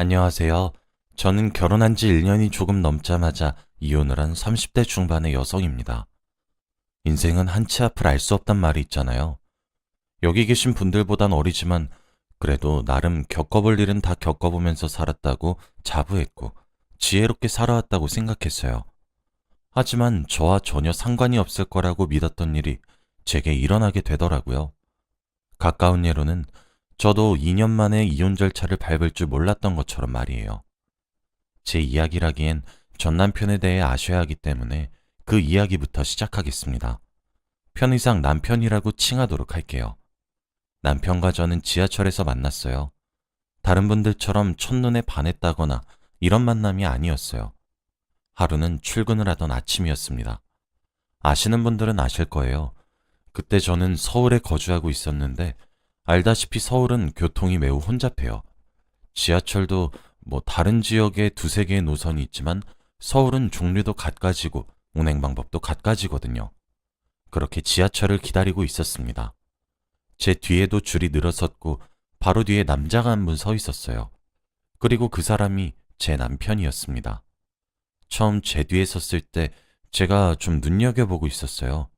안녕하세요. 저는 결혼한 지 1년이 조금 넘자마자 이혼을 한 30대 중반의 여성입니다. 인생은 한 치 앞을 알 수 없단 말이 있잖아요. 여기 계신 분들보단 어리지만 그래도 나름 겪어볼 일은 다 겪어보면서 살았다고 자부했고 지혜롭게 살아왔다고 생각했어요. 하지만 저와 전혀 상관이 없을 거라고 믿었던 일이 제게 일어나게 되더라고요. 가까운 예로는 저도 2년 만에 이혼 절차를 밟을 줄 몰랐던 것처럼 말이에요. 제 이야기라기엔 전 남편에 대해 아셔야 하기 때문에 그 이야기부터 시작하겠습니다. 편의상 남편이라고 칭하도록 할게요. 남편과 저는 지하철에서 만났어요. 다른 분들처럼 첫눈에 반했다거나 이런 만남이 아니었어요. 하루는 출근을 하던 아침이었습니다. 아시는 분들은 아실 거예요. 그때 저는 서울에 거주하고 있었는데 알다시피 서울은 교통이 매우 혼잡해요. 지하철도 다른 지역에 두세 개의 노선이 있지만 서울은 종류도 갖가지고 운행 방법도 갖가지거든요. 그렇게 지하철을 기다리고 있었습니다. 제 뒤에도 줄이 늘어섰고 바로 뒤에 남자가 한 분 서 있었어요. 그리고 그 사람이 제 남편이었습니다. 처음 제 뒤에 섰을 때 제가 좀 눈여겨보고 있었어요.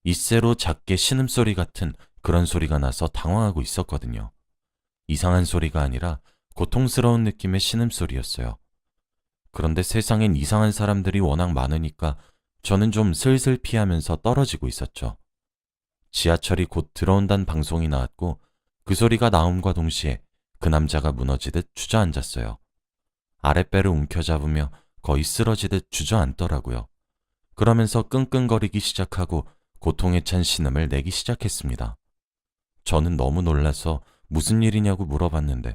이세로 작게 신음소리 같은 그런 소리가 나서 당황하고 있었거든요. 이상한 소리가 아니라 고통스러운 느낌의 신음소리였어요. 그런데 세상엔 이상한 사람들이 워낙 많으니까 저는 좀 슬슬 피하면서 떨어지고 있었죠. 지하철이 곧 들어온다는 방송이 나왔고 그 소리가 나옴과 동시에 그 남자가 무너지듯 주저앉았어요. 아랫배를 움켜잡으며 거의 쓰러지듯 주저앉더라고요. 그러면서 끙끙거리기 시작하고 고통에 찬 신음을 내기 시작했습니다. 저는 너무 놀라서 무슨 일이냐고 물어봤는데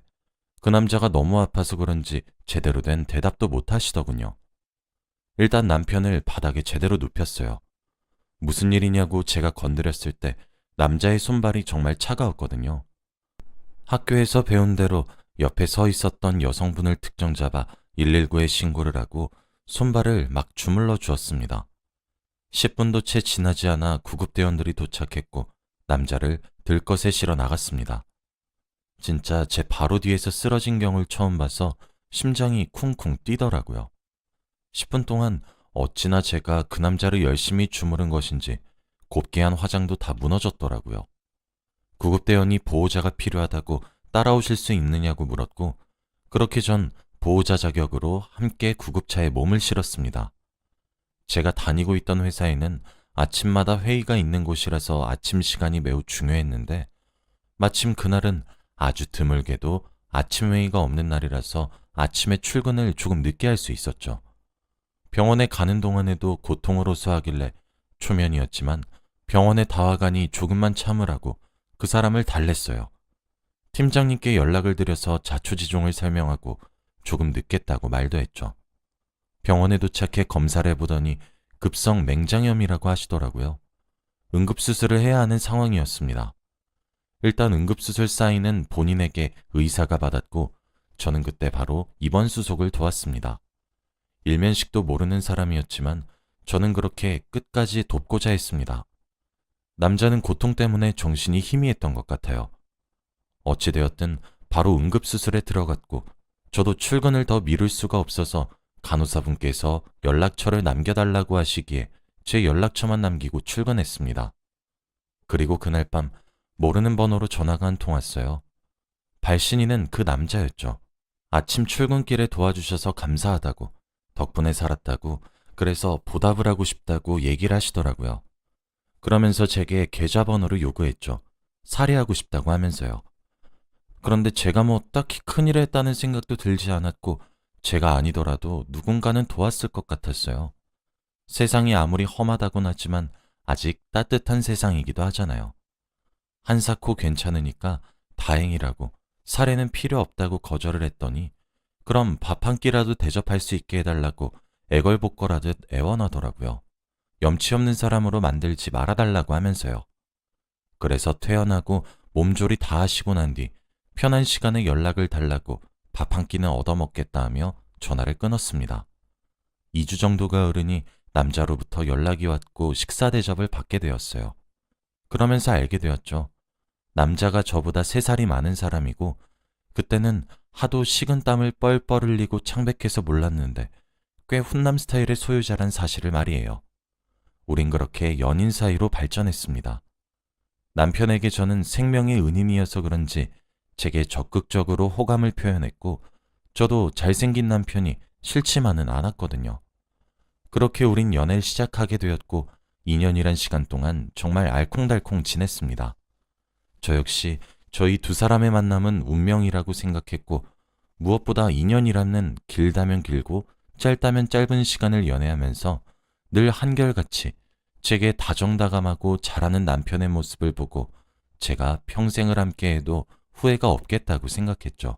그 남자가 너무 아파서 그런지 제대로 된 대답도 못 하시더군요. 일단 남편을 바닥에 제대로 눕혔어요. 무슨 일이냐고 제가 건드렸을 때 남자의 손발이 정말 차가웠거든요. 학교에서 배운 대로 옆에 서 있었던 여성분을 특정 잡아 119에 신고를 하고 손발을 막 주물러 주었습니다. 10분도 채 지나지 않아 구급대원들이 도착했고 남자를 들것에 실어 나갔습니다. 진짜 제 바로 뒤에서 쓰러진 경우를 처음 봐서 심장이 쿵쿵 뛰더라고요. 10분 동안 어찌나 제가 그 남자를 열심히 주무른 것인지 곱게 한 화장도 다 무너졌더라고요. 구급대원이 보호자가 필요하다고 따라오실 수 있느냐고 물었고 그렇게 전 보호자 자격으로 함께 구급차에 몸을 실었습니다. 제가 다니고 있던 회사에는 아침마다 회의가 있는 곳이라서 아침 시간이 매우 중요했는데 마침 그날은 아주 드물게도 아침 회의가 없는 날이라서 아침에 출근을 조금 늦게 할 수 있었죠. 병원에 가는 동안에도 고통을 호소하길래 초면이었지만 병원에 다와가니 조금만 참으라고 그 사람을 달랬어요. 팀장님께 연락을 드려서 자초지종을 설명하고 조금 늦겠다고 말도 했죠. 병원에 도착해 검사를 해보더니 급성 맹장염이라고 하시더라고요. 응급수술을 해야 하는 상황이었습니다. 일단 응급수술 사인은 본인에게 의사가 받았고 저는 그때 바로 입원 수속을 도왔습니다. 일면식도 모르는 사람이었지만 저는 그렇게 끝까지 돕고자 했습니다. 남자는 고통 때문에 정신이 희미했던 것 같아요. 어찌되었든 바로 응급수술에 들어갔고 저도 출근을 더 미룰 수가 없어서 간호사분께서 연락처를 남겨달라고 하시기에 제 연락처만 남기고 출근했습니다. 그리고 그날 밤 모르는 번호로 전화가 한 통 왔어요. 발신인은 그 남자였죠. 아침 출근길에 도와주셔서 감사하다고, 덕분에 살았다고, 그래서 보답을 하고 싶다고 얘기를 하시더라고요. 그러면서 제게 계좌번호를 요구했죠. 살해하고 싶다고 하면서요. 그런데 제가 딱히 큰일을 했다는 생각도 들지 않았고 제가 아니더라도 누군가는 도왔을 것 같았어요. 세상이 아무리 험하다곤 하지만 아직 따뜻한 세상이기도 하잖아요. 한사코 괜찮으니까 다행이라고 살해는 필요 없다고 거절을 했더니 그럼 밥 한 끼라도 대접할 수 있게 해달라고 애걸복걸하듯 애원하더라고요. 염치 없는 사람으로 만들지 말아달라고 하면서요. 그래서 퇴원하고 몸조리 다 하시고 난 뒤 편한 시간에 연락을 달라고 밥 한 끼는 얻어먹겠다 하며 전화를 끊었습니다. 2주 정도가 흐르니 남자로부터 연락이 왔고 식사 대접을 받게 되었어요. 그러면서 알게 되었죠. 남자가 저보다 3살이 많은 사람이고 그때는 하도 식은땀을 뻘뻘 흘리고 창백해서 몰랐는데 꽤 훈남 스타일의 소유자란 사실을 말이에요. 우린 그렇게 연인 사이로 발전했습니다. 남편에게 저는 생명의 은인이어서 그런지 제게 적극적으로 호감을 표현했고 저도 잘생긴 남편이 싫지만은 않았거든요. 그렇게 우린 연애를 시작하게 되었고 2년이란 시간 동안 정말 알콩달콩 지냈습니다. 저 역시 저희 두 사람의 만남은 운명이라고 생각했고 무엇보다 2년이라는 길다면 길고 짧다면 짧은 시간을 연애하면서 늘 한결같이 제게 다정다감하고 잘하는 남편의 모습을 보고 제가 평생을 함께해도 후회가 없겠다고 생각했죠.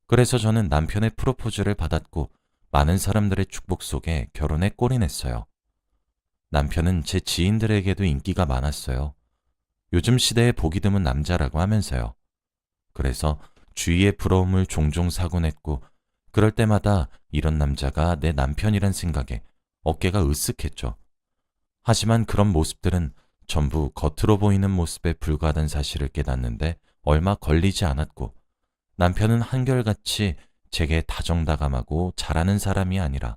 그래서 저는 남편의 프로포즈를 받았고 많은 사람들의 축복 속에 결혼에 골인했어요. 남편은 제 지인들에게도 인기가 많았어요. 요즘 시대에 보기 드문 남자라고 하면서요. 그래서 주위의 부러움을 종종 사고 냈고 그럴 때마다 이런 남자가 내 남편이란 생각에 어깨가 으쓱했죠. 하지만 그런 모습들은 전부 겉으로 보이는 모습에 불과하다는 사실을 깨닫는데 얼마 걸리지 않았고 남편은 한결같이 제게 다정다감하고 잘하는 사람이 아니라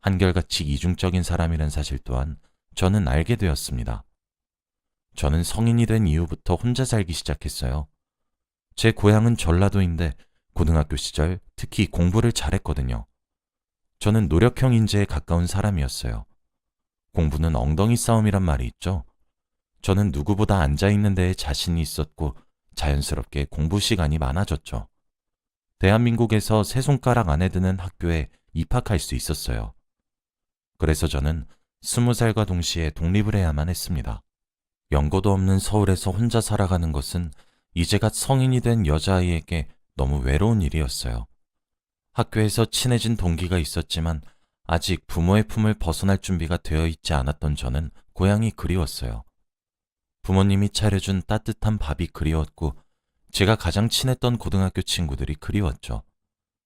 한결같이 이중적인 사람이란 사실 또한 저는 알게 되었습니다. 저는 성인이 된 이후부터 혼자 살기 시작했어요. 제 고향은 전라도인데 고등학교 시절 특히 공부를 잘했거든요. 저는 노력형 인재에 가까운 사람이었어요. 공부는 엉덩이 싸움이란 말이 있죠. 저는 누구보다 앉아있는 데에 자신이 있었고 자연스럽게 공부 시간이 많아졌죠. 대한민국에서 세 손가락 안에 드는 학교에 입학할 수 있었어요. 그래서 저는 20살과 동시에 독립을 해야만 했습니다. 연고도 없는 서울에서 혼자 살아가는 것은 이제 갓 성인이 된 여자아이에게 너무 외로운 일이었어요. 학교에서 친해진 동기가 있었지만 아직 부모의 품을 벗어날 준비가 되어 있지 않았던 저는 고향이 그리웠어요. 부모님이 차려준 따뜻한 밥이 그리웠고 제가 가장 친했던 고등학교 친구들이 그리웠죠.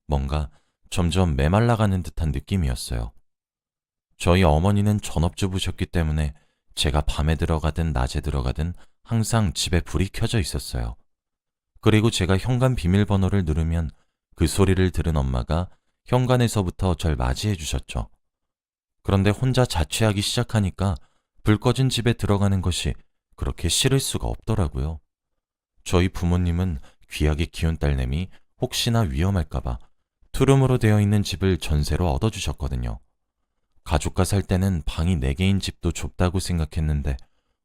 뭔가 점점 메말라가는 듯한 느낌이었어요. 저희 어머니는 전업주부셨기 때문에 제가 밤에 들어가든 낮에 들어가든 항상 집에 불이 켜져 있었어요. 그리고 제가 현관 비밀번호를 누르면 그 소리를 들은 엄마가 현관에서부터 절 맞이해 주셨죠. 그런데 혼자 자취하기 시작하니까 불 꺼진 집에 들어가는 것이 그렇게 싫을 수가 없더라고요. 저희 부모님은 귀하게 키운 딸내미 혹시나 위험할까봐 투룸으로 되어 있는 집을 전세로 얻어주셨거든요. 가족과 살 때는 방이 4개인 집도 좁다고 생각했는데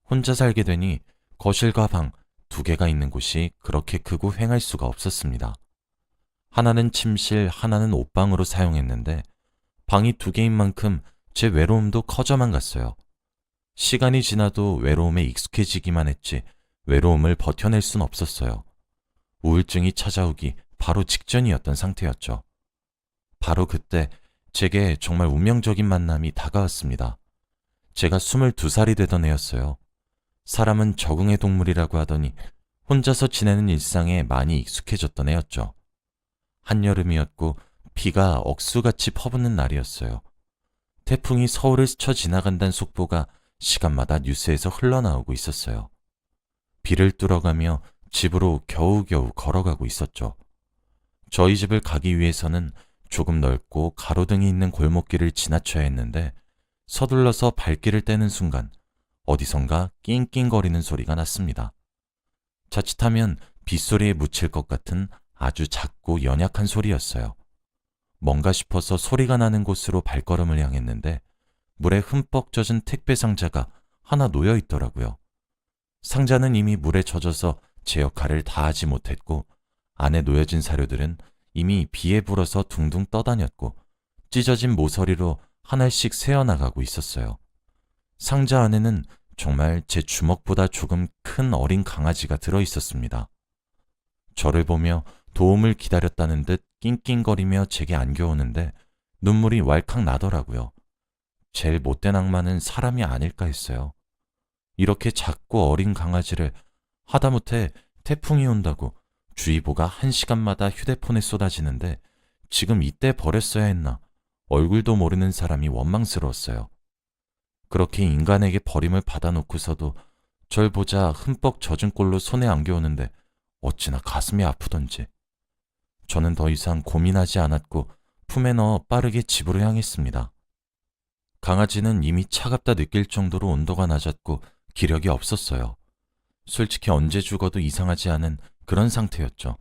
혼자 살게 되니 거실과 방 2개가 있는 곳이 그렇게 크고 횡할 수가 없었습니다. 하나는 침실, 하나는 옷방으로 사용했는데 방이 2개인 만큼 제 외로움도 커져만 갔어요. 시간이 지나도 외로움에 익숙해지기만 했지 외로움을 버텨낼 순 없었어요. 우울증이 찾아오기 바로 직전이었던 상태였죠. 바로 그때 제게 정말 운명적인 만남이 다가왔습니다. 제가 22살이 되던 해였어요. 사람은 적응의 동물이라고 하더니 혼자서 지내는 일상에 많이 익숙해졌던 해였죠. 한여름이었고 비가 억수같이 퍼붓는 날이었어요. 태풍이 서울을 스쳐 지나간다는 속보가 시간마다 뉴스에서 흘러나오고 있었어요. 비를 뚫어가며 집으로 겨우겨우 걸어가고 있었죠. 저희 집을 가기 위해서는 조금 넓고 가로등이 있는 골목길을 지나쳐야 했는데 서둘러서 발길을 떼는 순간 어디선가 낑낑거리는 소리가 났습니다. 자칫하면 빗소리에 묻힐 것 같은 아주 작고 연약한 소리였어요. 뭔가 싶어서 소리가 나는 곳으로 발걸음을 향했는데 물에 흠뻑 젖은 택배 상자가 하나 놓여 있더라고요. 상자는 이미 물에 젖어서 제 역할을 다하지 못했고 안에 놓여진 사료들은 이미 비에 불어서 둥둥 떠다녔고 찢어진 모서리로 하나씩 새어나가고 있었어요. 상자 안에는 정말 제 주먹보다 조금 큰 어린 강아지가 들어있었습니다. 저를 보며 도움을 기다렸다는 듯 낑낑거리며 제게 안겨오는데 눈물이 왈칵 나더라고요. 제일 못된 악마는 사람이 아닐까 했어요. 이렇게 작고 어린 강아지를 하다못해 태풍이 온다고 주의보가 1시간마다 휴대폰에 쏟아지는데 지금 이때 버렸어야 했나 얼굴도 모르는 사람이 원망스러웠어요. 그렇게 인간에게 버림을 받아놓고서도 절 보자 흠뻑 젖은 꼴로 손에 안겨오는데 어찌나 가슴이 아프던지. 저는 더 이상 고민하지 않았고 품에 넣어 빠르게 집으로 향했습니다. 강아지는 이미 차갑다 느낄 정도로 온도가 낮았고 기력이 없었어요. 솔직히 언제 죽어도 이상하지 않은 그런 상태였죠.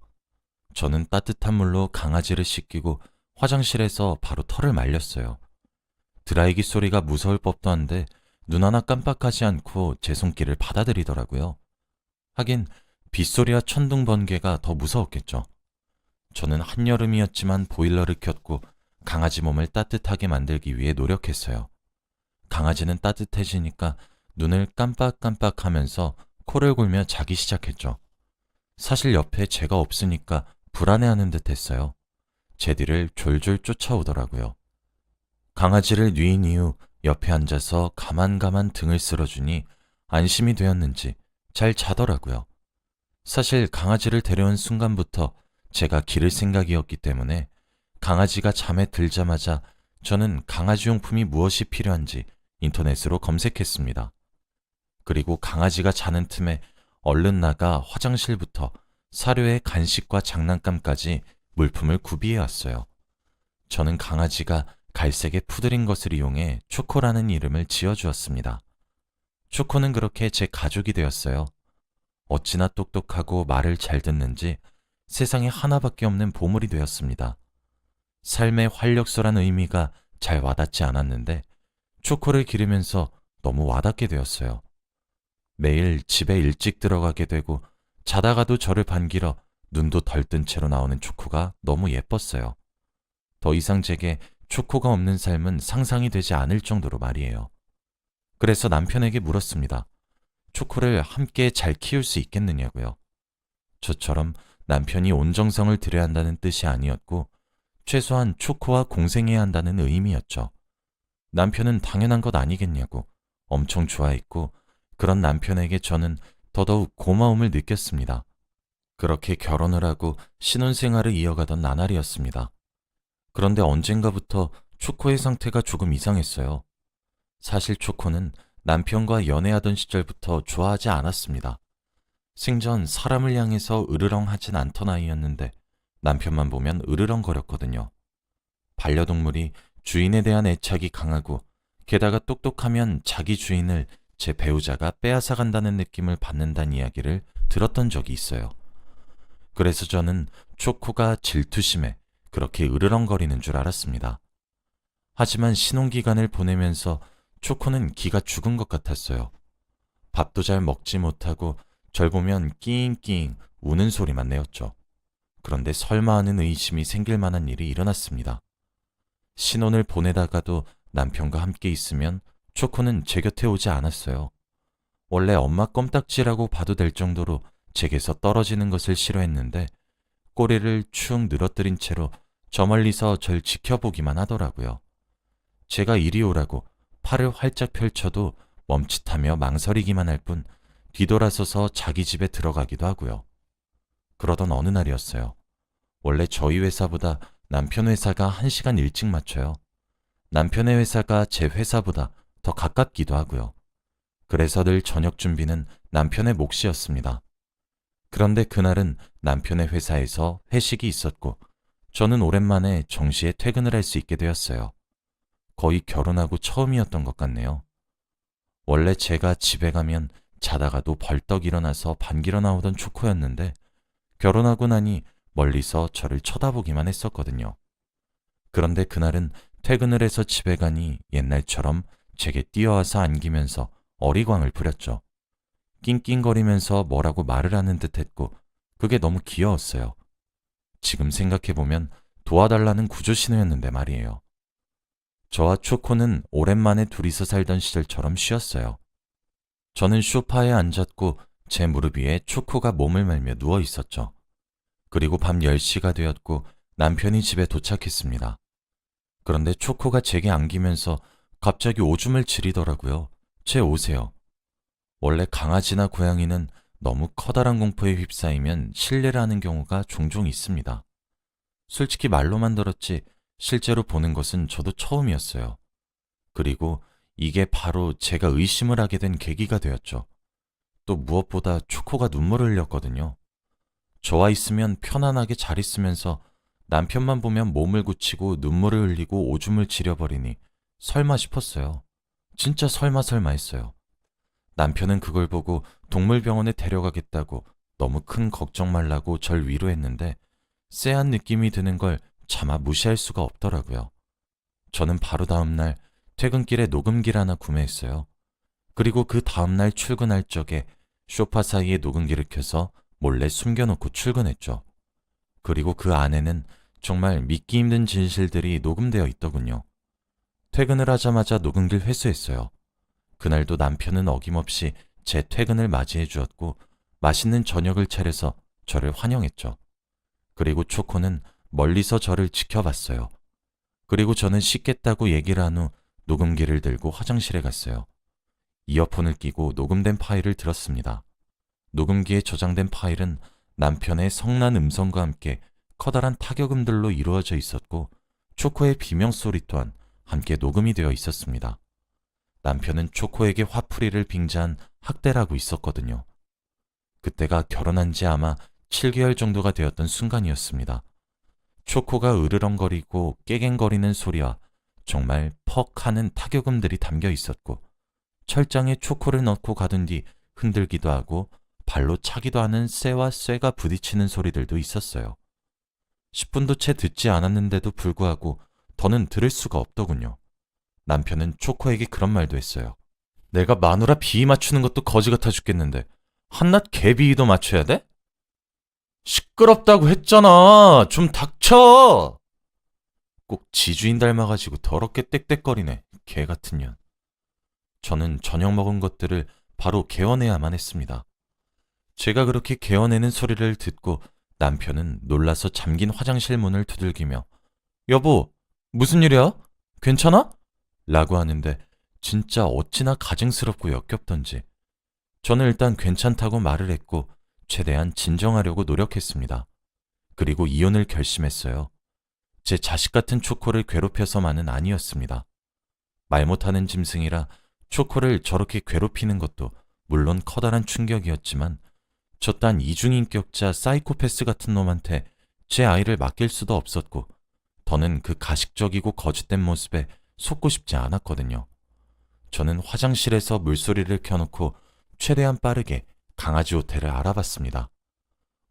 저는 따뜻한 물로 강아지를 씻기고 화장실에서 바로 털을 말렸어요. 드라이기 소리가 무서울 법도 한데 눈 하나 깜빡하지 않고 제 손길을 받아들이더라고요. 하긴 빗소리와 천둥 번개가 더 무서웠겠죠. 저는 한여름이었지만 보일러를 켰고 강아지 몸을 따뜻하게 만들기 위해 노력했어요. 강아지는 따뜻해지니까 눈을 깜빡깜빡 하면서 코를 골며 자기 시작했죠. 사실 옆에 제가 없으니까 불안해하는 듯 했어요. 제 뒤를 졸졸 쫓아오더라고요. 강아지를 뉘인 이후 옆에 앉아서 가만가만 등을 쓸어주니 안심이 되었는지 잘 자더라고요. 사실 강아지를 데려온 순간부터 제가 기를 생각이었기 때문에 강아지가 잠에 들자마자 저는 강아지 용품이 무엇이 필요한지 인터넷으로 검색했습니다. 그리고 강아지가 자는 틈에 얼른 나가 화장실부터 사료의 간식과 장난감까지 물품을 구비해 왔어요. 저는 강아지가 갈색의 푸들인 것을 이용해 초코라는 이름을 지어주었습니다. 초코는 그렇게 제 가족이 되었어요. 어찌나 똑똑하고 말을 잘 듣는지 세상에 하나밖에 없는 보물이 되었습니다. 삶의 활력소란 의미가 잘 와닿지 않았는데 초코를 기르면서 너무 와닿게 되었어요. 매일 집에 일찍 들어가게 되고 자다가도 저를 반기러 눈도 덜 뜬 채로 나오는 초코가 너무 예뻤어요. 더 이상 제게 초코가 없는 삶은 상상이 되지 않을 정도로 말이에요. 그래서 남편에게 물었습니다. 초코를 함께 잘 키울 수 있겠느냐고요. 저처럼 남편이 온정성을 들여야 한다는 뜻이 아니었고 최소한 초코와 공생해야 한다는 의미였죠. 남편은 당연한 것 아니겠냐고 엄청 좋아했고 그런 남편에게 저는 더더욱 고마움을 느꼈습니다. 그렇게 결혼을 하고 신혼생활을 이어가던 나날이었습니다. 그런데 언젠가부터 초코의 상태가 조금 이상했어요. 사실 초코는 남편과 연애하던 시절부터 좋아하지 않았습니다. 생전 사람을 향해서 으르렁하진 않던 아이였는데 남편만 보면 으르렁거렸거든요. 반려동물이 주인에 대한 애착이 강하고 게다가 똑똑하면 자기 주인을 제 배우자가 빼앗아 간다는 느낌을 받는다는 이야기를 들었던 적이 있어요. 그래서 저는 초코가 질투심에 그렇게 으르렁거리는 줄 알았습니다. 하지만 신혼기간을 보내면서 초코는 기가 죽은 것 같았어요. 밥도 잘 먹지 못하고 절 보면 낑낑 우는 소리만 내었죠. 그런데 설마 하는 의심이 생길 만한 일이 일어났습니다. 신혼을 보내다가도 남편과 함께 있으면 초코는 제 곁에 오지 않았어요. 원래 엄마 껌딱지라고 봐도 될 정도로 제게서 떨어지는 것을 싫어했는데 꼬리를 축 늘어뜨린 채로 저 멀리서 절 지켜보기만 하더라고요. 제가 이리 오라고 팔을 활짝 펼쳐도 멈칫하며 망설이기만 할 뿐 뒤돌아서서 자기 집에 들어가기도 하고요. 그러던 어느 날이었어요. 원래 저희 회사보다 남편 회사가 1시간 일찍 마쳐요. 남편의 회사가 제 회사보다 더 가깝기도 하고요. 그래서 늘 저녁 준비는 남편의 몫이었습니다. 그런데 그날은 남편의 회사에서 회식이 있었고 저는 오랜만에 정시에 퇴근을 할 수 있게 되었어요. 거의 결혼하고 처음이었던 것 같네요. 원래 제가 집에 가면 자다가도 벌떡 일어나서 반기러 나오던 초코였는데 결혼하고 나니 멀리서 저를 쳐다보기만 했었거든요. 그런데 그날은 퇴근을 해서 집에 가니 옛날처럼 제게 뛰어와서 안기면서 어리광을 부렸죠. 낑낑거리면서 뭐라고 말을 하는 듯 했고 그게 너무 귀여웠어요. 지금 생각해보면 도와달라는 구조신호였는데 말이에요. 저와 초코는 오랜만에 둘이서 살던 시절처럼 쉬었어요. 저는 소파에 앉았고 제 무릎 위에 초코가 몸을 말며 누워 있었죠. 그리고 밤 10시가 되었고 남편이 집에 도착했습니다. 그런데 초코가 제게 안기면서 갑자기 오줌을 지리더라고요. 제 옷에요. 원래 강아지나 고양이는 너무 커다란 공포에 휩싸이면 실례를 하는 경우가 종종 있습니다. 솔직히 말로만 들었지 실제로 보는 것은 저도 처음이었어요. 그리고 이게 바로 제가 의심을 하게 된 계기가 되었죠. 또 무엇보다 초코가 눈물을 흘렸거든요. 저와 있으면 편안하게 잘 있으면서 남편만 보면 몸을 굳히고 눈물을 흘리고 오줌을 지려버리니 설마 싶었어요. 진짜 설마 했어요. 남편은 그걸 보고 동물병원에 데려가겠다고 너무 큰 걱정 말라고 절 위로했는데 쎄한 느낌이 드는 걸 차마 무시할 수가 없더라고요. 저는 바로 다음날 퇴근길에 녹음기를 하나 구매했어요. 그리고 그 다음날 출근할 적에 소파 사이에 녹음기를 켜서 몰래 숨겨놓고 출근했죠. 그리고 그 안에는 정말 믿기 힘든 진실들이 녹음되어 있더군요. 퇴근을 하자마자 녹음기를 회수했어요. 그날도 남편은 어김없이 제 퇴근을 맞이해 주었고 맛있는 저녁을 차려서 저를 환영했죠. 그리고 초코는 멀리서 저를 지켜봤어요. 그리고 저는 씻겠다고 얘기를 한 후 녹음기를 들고 화장실에 갔어요. 이어폰을 끼고 녹음된 파일을 들었습니다. 녹음기에 저장된 파일은 남편의 성난 음성과 함께 커다란 타격음들로 이루어져 있었고 초코의 비명소리 또한 함께 녹음이 되어 있었습니다. 남편은 초코에게 화풀이를 빙자한 학대를 하고 있었거든요. 그때가 결혼한 지 아마 7개월 정도가 되었던 순간이었습니다. 초코가 으르렁거리고 깨갱거리는 소리와 정말 퍽 하는 타격음들이 담겨 있었고 철장에 초코를 넣고 가둔 뒤 흔들기도 하고 발로 차기도 하는 쇠와 쇠가 부딪히는 소리들도 있었어요. 10분도 채 듣지 않았는데도 불구하고 더는 들을 수가 없더군요. 남편은 초코에게 그런 말도 했어요. 내가 마누라 비위 맞추는 것도 거지 같아 죽겠는데 한낱 개 비위도 맞춰야 돼? 시끄럽다고 했잖아. 좀 닥쳐. 꼭 지주인 닮아가지고 더럽게 떽떽거리네. 개 같은 년. 저는 저녁 먹은 것들을 바로 개워내야만 했습니다. 제가 그렇게 개워내는 소리를 듣고 남편은 놀라서 잠긴 화장실 문을 두들기며 여보, 무슨 일이야? 괜찮아? 라고 하는데 진짜 어찌나 가증스럽고 역겹던지 저는 일단 괜찮다고 말을 했고 최대한 진정하려고 노력했습니다. 그리고 이혼을 결심했어요. 제 자식 같은 초코를 괴롭혀서만은 아니었습니다. 말 못하는 짐승이라 초코를 저렇게 괴롭히는 것도 물론 커다란 충격이었지만 저딴 이중인격자 사이코패스 같은 놈한테 제 아이를 맡길 수도 없었고 더는 그 가식적이고 거짓된 모습에 속고 싶지 않았거든요. 저는 화장실에서 물소리를 켜놓고 최대한 빠르게 강아지 호텔을 알아봤습니다.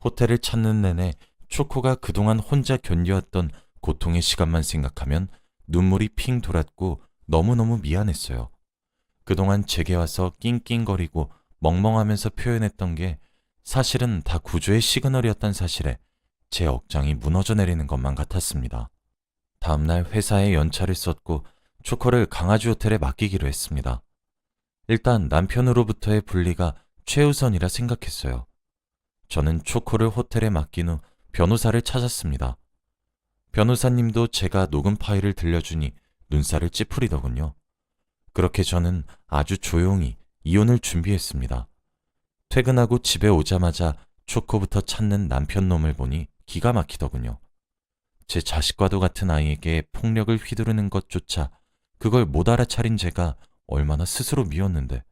호텔을 찾는 내내 초코가 그동안 혼자 견뎌왔던 고통의 시간만 생각하면 눈물이 핑 돌았고 너무너무 미안했어요. 그동안 제게 와서 낑낑거리고 멍멍하면서 표현했던 게 사실은 다 구조의 시그널이었단 사실에 제 억장이 무너져 내리는 것만 같았습니다. 다음날 회사에 연차를 썼고 초코를 강아지 호텔에 맡기기로 했습니다. 일단 남편으로부터의 분리가 최우선이라 생각했어요. 저는 초코를 호텔에 맡긴 후 변호사를 찾았습니다. 변호사님도 제가 녹음 파일을 들려주니 눈살을 찌푸리더군요. 그렇게 저는 아주 조용히 이혼을 준비했습니다. 퇴근하고 집에 오자마자 초코부터 찾는 남편 놈을 보니 기가 막히더군요. 제 자식과도 같은 아이에게 폭력을 휘두르는 것조차 그걸 못 알아차린 제가 얼마나 스스로 미웠는데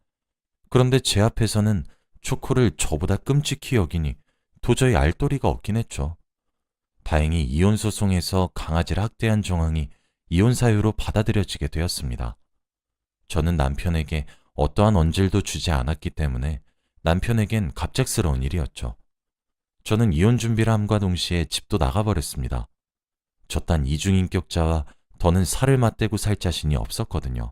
그런데 제 앞에서는 초코를 저보다 끔찍히 여기니 도저히 알 도리가 없긴 했죠. 다행히 이혼소송에서 강아지를 학대한 정황이 이혼 사유로 받아들여지게 되었습니다. 저는 남편에게 어떠한 언질도 주지 않았기 때문에 남편에겐 갑작스러운 일이었죠. 저는 이혼 준비를 함과 동시에 집도 나가버렸습니다. 저딴 이중인격자와 더는 살을 맞대고 살 자신이 없었거든요.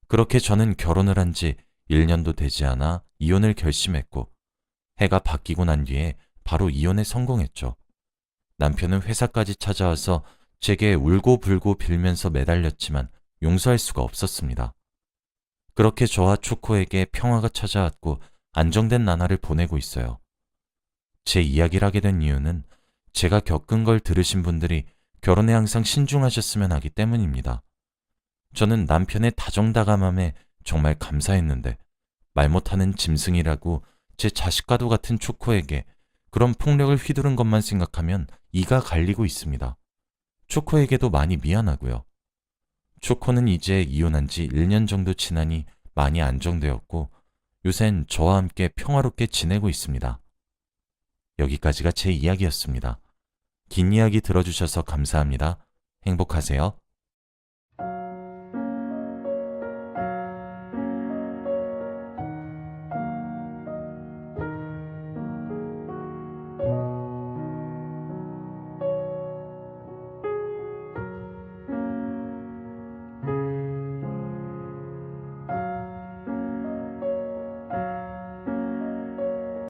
그렇게 저는 결혼을 한 지 1년도 되지 않아 이혼을 결심했고 해가 바뀌고 난 뒤에 바로 이혼에 성공했죠. 남편은 회사까지 찾아와서 제게 울고불고 빌면서 매달렸지만 용서할 수가 없었습니다. 그렇게 저와 초코에게 평화가 찾아왔고 안정된 나날을 보내고 있어요. 제 이야기를 하게 된 이유는 제가 겪은 걸 들으신 분들이 결혼에 항상 신중하셨으면 하기 때문입니다. 저는 남편의 다정다감함에 정말 감사했는데 말 못하는 짐승이라고 제 자식과도 같은 초코에게 그런 폭력을 휘두른 것만 생각하면 이가 갈리고 있습니다. 초코에게도 많이 미안하고요. 초코는 이제 이혼한 지 1년 정도 지나니 많이 안정되었고 요샌 저와 함께 평화롭게 지내고 있습니다. 여기까지가 제 이야기였습니다. 긴 이야기 들어주셔서 감사합니다. 행복하세요.